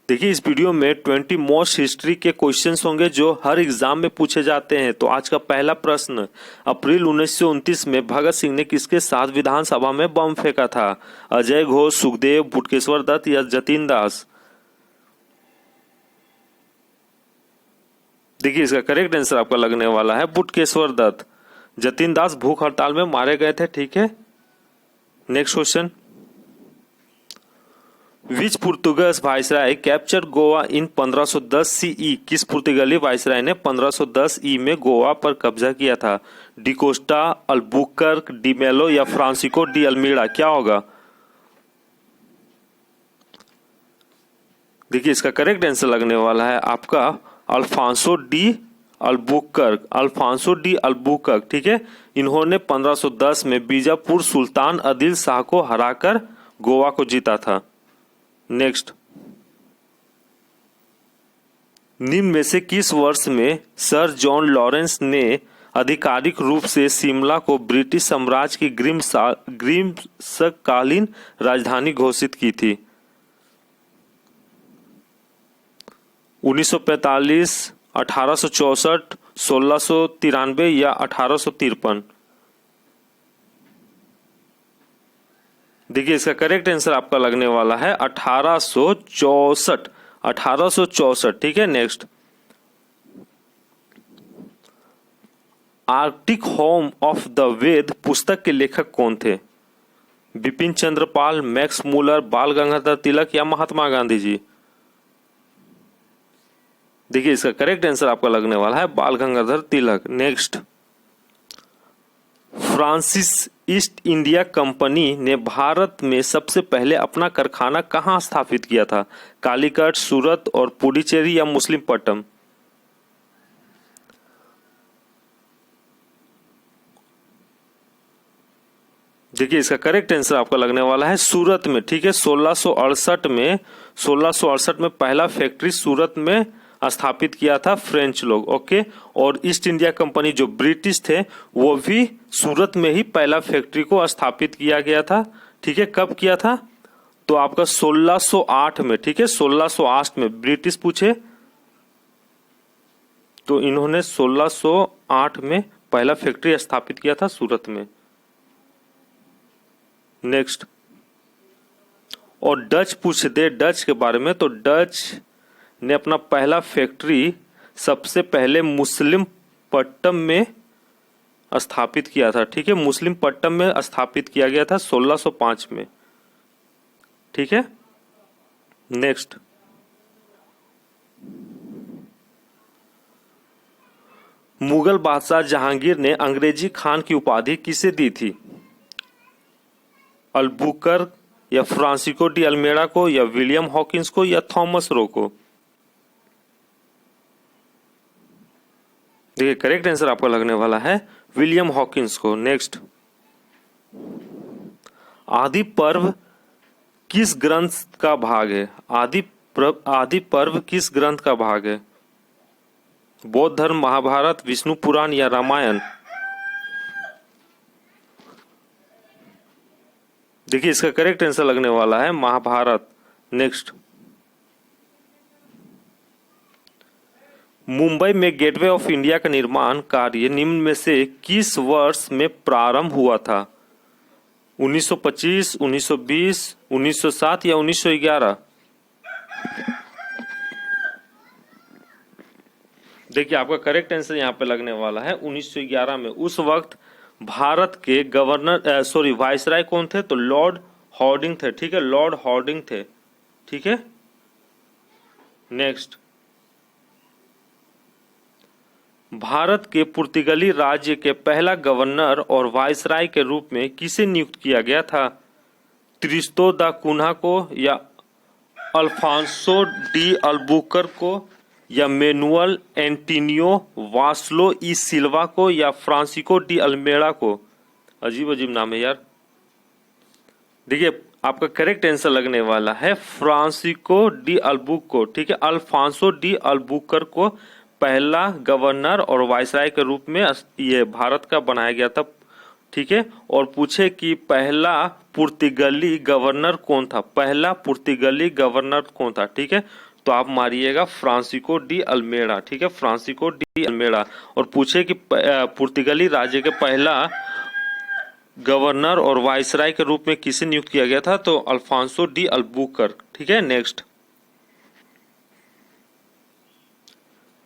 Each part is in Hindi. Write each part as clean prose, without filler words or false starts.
देखिए इस वीडियो में 20 मोस्ट हिस्ट्री के क्वेश्चंस होंगे जो हर एग्जाम में पूछे जाते हैं। तो आज का पहला प्रश्न, अप्रैल 1929 में भगत सिंह ने किसके साथ विधानसभा में बम फेंका था? अजय घोष, सुखदेव, बटुकेश्वर दत्त या जतीन दास? देखिए इसका करेक्ट आंसर आपका लगने वाला है बटुकेश्वर दत्त। जतीन दास भूख हड़ताल में मारे गए थे। ठीक है, नेक्स्ट क्वेश्चन, विच पुर्तगास वायसराय कैप्चर गोवा इन 1510 सीई? किस पुर्तगाली वायसराय ने 1510 ई में गोवा पर कब्जा किया था? डिकोस्टा, अल्बुकर्क, डी मेलो या फ्रांसिस्को डी अल्मीड़ा? क्या होगा? देखिए इसका करेक्ट आंसर लगने वाला है आपका Alfonso de Albuquerque. Alfonso de Albuquerque, ठीक है, इन्होंने 1510 में बीजापुर सुल्तान आदिल शाह को हराकर गोवा को जीता था। नेक्स्ट, निम्न में से किस वर्ष में सर जॉन लॉरेंस ने आधिकारिक रूप से शिमला को ब्रिटिश साम्राज्य की ग्रीष्मकालीन राजधानी घोषित की थी? 1945, 1864, 1693 या 1853? देखिए इसका करेक्ट आंसर आपका लगने वाला है 1864। 1864, ठीक है। Next, Arctic home of the Veda पुस्तक के लेखक कौन थे? बिपिन चंद्र पाल, मैक्स मूलर, बाल गंगाधर तिलक या महात्मा गांधी जी? देखिए इसका करेक्ट आंसर आपका लगने वाला है Bal Gangadhar Tilak. Next, Francis East India company ने भारत में सबसे पहले अपना कारखाना कहां स्थापित किया था? कालीकट, सूरत और पुडुचेरी या मुस्लिमपट्टम? देखिए इसका करेक्ट आंसर आपका लगने वाला है सूरत में, ठीक है। 1668 में पहला फैक्ट्री सूरत में स्थापित किया था फ्रेंच लोग, ओके। और ईस्ट इंडिया कंपनी जो ब्रिटिश थे वो भी सूरत में ही पहला फैक्ट्री को स्थापित किया गया था, ठीक है। कब किया था? तो आपका 1608 में, ठीक है। 1608 में ब्रिटिश पूछे तो इन्होंने 1608 में पहला फैक्ट्री स्थापित किया था सूरत में। नेक्स्ट, और डच पूछ दे डच के बारे में, तो डच ने अपना पहला फैक्ट्री सबसे पहले मुस्लिमपट्टम में स्थापित किया था, ठीक है। मुस्लिमपट्टम में स्थापित किया गया था 1605 में, ठीक है। नेक्स्ट, मुगल बादशाह जहांगीर ने अंग्रेजी खान की उपाधि किसे दी थी? अल्बुकर्क या फ्रांसिस्को डी अल्मेड़ा को या विलियम हॉकिंस को या थॉमस रो को? देखिए करेक्ट आंसर आपका लगने वाला है विलियम हॉकिंस को। नेक्स्ट, आदि पर्व किस ग्रंथ का भाग है? आदि पर्व किस ग्रंथ का भाग है? बौद्ध धर्म, महाभारत, विष्णु पुराण या रामायण? देखिए इसका करेक्ट आंसर लगने वाला है महाभारत। नेक्स्ट, मुंबई में गेटवे ऑफ इंडिया का निर्माण कार्य निम्न में से किस वर्ष में प्रारंभ हुआ था? 1925, 1920, 1907 या 1911? देखिए आपका करेक्ट आंसर यहाँ पे लगने वाला है 1911 में। उस वक्त भारत के गवर्नर वायसराय कौन थे? तो लॉर्ड हॉर्डिंग थे, ठीक है। लॉर्ड हॉर्डिंग थे, ठीक है। नेक्स्ट, भारत के पुर्तगाली राज्य के पहला गवर्नर और वायसराय के रूप में किसे नियुक्त किया गया था? त्रिस्तो दा कुन्हा को या अल्फांसो डी अल्बुकर्क को या मैनुअल एंटोनियो वास्लो ई सिल्वा को या फ्रांसिस्को डी अल्मेड़ा को? अजीब अजीब नाम है यार। देखिए आपका करेक्ट आंसर लगने वाला है फ्रांसिस्को डी अल्बुकर्क को, ठीक है। अल्फांसो डी अल्बुकर्क को पहला गवर्नर और वायसराय के रूप में ये भारत का बनाया गया था, ठीक है। और पूछे कि पहला पुर्तगाली गवर्नर कौन था? पहला पुर्तगाली गवर्नर कौन था, ठीक है। तो आप मारिएगा फ्रांसिस्को डी अल्मेड़ा, ठीक है, फ्रांसिस्को डी अल्मेड़ा। और पूछे कि पुर्तगाली राज्य के पहला गवर्नर और वायसराय के रूप में किसे नियुक्त किया गया था, तो अल्फांसो डी अल्बुकर, ठीक है। नेक्स्ट,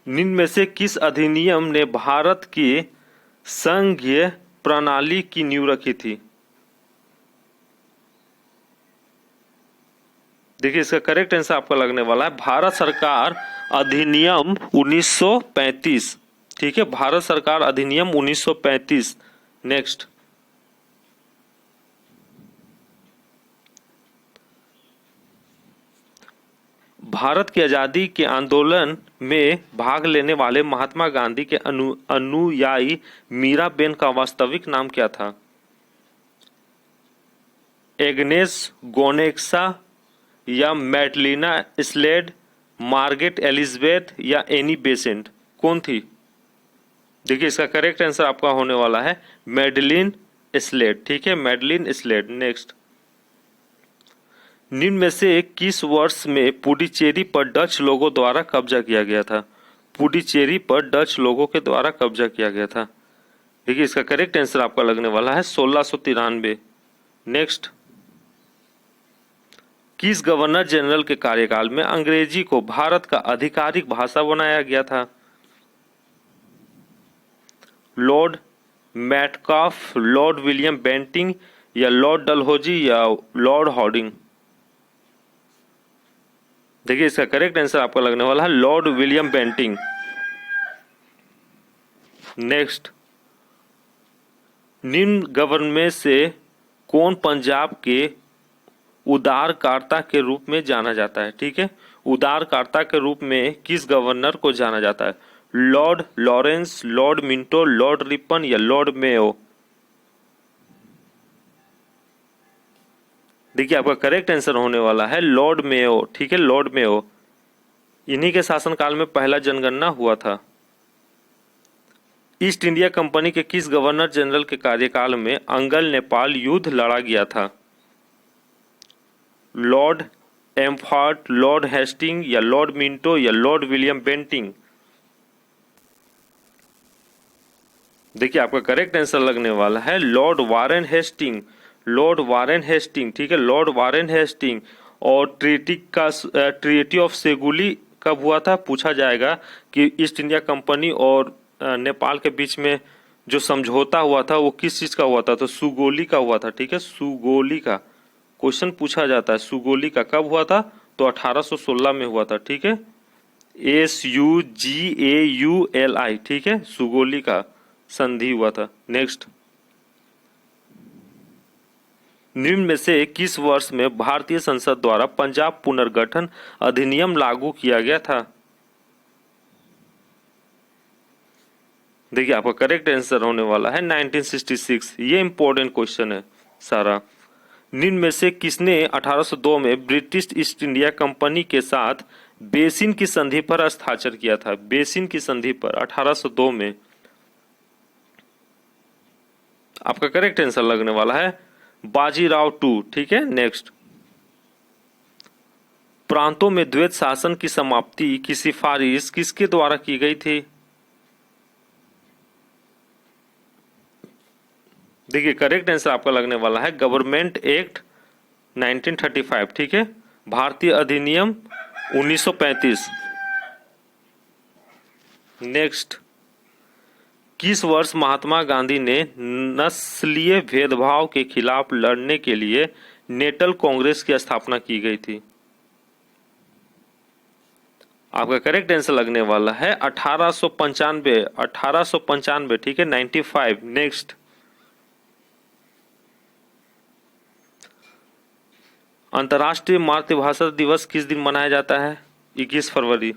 निम्न में से किस अधिनियम ने भारत की संघीय प्रणाली की नींव रखी थी? देखिए इसका करेक्ट आंसर आपका लगने वाला है भारत सरकार अधिनियम 1935, ठीक है, भारत सरकार अधिनियम 1935। नेक्स्ट, भारत की आजादी के आंदोलन में भाग लेने वाले महात्मा गांधी के अनुयायी मीराबेन का वास्तविक नाम क्या था? एग्नेस गोनेक्सा या मैडलिना स्लेड, मार्गरेट एलिजबेथ या एनी बेसेंट, कौन थी? देखिए इसका करेक्ट आंसर आपका होने वाला है मैडलिन स्लेड, ठीक है, मैडलिन स्लेड। नेक्स्ट, निम्न में से किस वर्ष में पुडुचेरी पर डच लोगों द्वारा कब्जा किया गया था? पुडुचेरी पर डच लोगों के द्वारा कब्जा किया गया था। देखिए इसका करेक्ट आंसर आपका लगने वाला है 1693। नेक्स्ट, किस गवर्नर जनरल के कार्यकाल में अंग्रेजी को भारत का आधिकारिक भाषा बनाया गया था? Lord Metcalfe, Lord William Bentinck या लॉर्ड डलहौजी या लॉर्ड हॉर्डिंग? देखिए इसका करेक्ट आंसर आपका लगने वाला है लॉर्ड विलियम बेंटिंग। नेक्स्ट, निम्न गवर्नर में से कौन पंजाब के उदारकर्ता के रूप में जाना जाता है? ठीक है, उदारकर्ता के रूप में किस गवर्नर को जाना जाता है? Lord Lawrence, Lord Minto, Lord Ripon या लॉर्ड मेयो? देखिए आपका करेक्ट आंसर होने वाला है लॉर्ड मेयो, ठीक है, लॉर्ड मेयो। इन्हीं के शासनकाल में पहला जनगणना हुआ था। ईस्ट इंडिया कंपनी के किस गवर्नर जनरल के कार्यकाल में अंगल नेपाल युद्ध लड़ा गया था? लॉर्ड एम्फर्ट, लॉर्ड हेस्टिंग या लॉर्ड मिंटो या लॉर्ड विलियम बेंटिंग? देखिए आपका करेक्ट आंसर लगने वाला है Lord Warren Hastings, Lord Warren Hastings, ठीक है, लॉर्ड वारेन हेस्टिंग। और ट्रीटी ऑफ सेगुली कब हुआ था? पूछा जाएगा कि ईस्ट इंडिया कंपनी और नेपाल के बीच में जो समझौता हुआ था वो किस चीज का हुआ था? तो सुगोली का हुआ था, ठीक है, सुगोली का क्वेश्चन पूछा जाता है। सुगोली का कब हुआ था? तो 1816 में हुआ था, ठीक है, SUGAULI, ठीक है, सुगोली का संधि हुआ था। नेक्स्ट, निम्न में से किस वर्ष में भारतीय संसद द्वारा पंजाब पुनर्गठन अधिनियम लागू किया गया था? देखिए आपका करेक्ट आंसर होने वाला है 1966। ये इंपॉर्टेंट क्वेश्चन है सारा। निम्न में से किसने 1802 में ब्रिटिश ईस्ट इंडिया कंपनी के साथ बेसिन की संधि पर हस्ताक्षर किया था? बेसिन की संधि पर 1802 में। आपका करेक्ट आंसर लगने वाला है बाजीराव टू, ठीक है। नेक्स्ट, प्रांतों में द्वैत शासन की समाप्ति की सिफारिश किसके द्वारा की गई थी? देखिए करेक्ट आंसर आपका लगने वाला है गवर्नमेंट एक्ट 1935, ठीक है, भारतीय अधिनियम 1935। नेक्स्ट, किस वर्ष महात्मा गांधी ने नस्लीय भेदभाव के खिलाफ लड़ने के लिए नेशनल कांग्रेस की स्थापना की गई थी? आपका करेक्ट आंसर लगने वाला है 1895, ठीक है, 95। नेक्स्ट, अंतर्राष्ट्रीय मातृभाषा दिवस किस दिन मनाया जाता है? 21 फरवरी।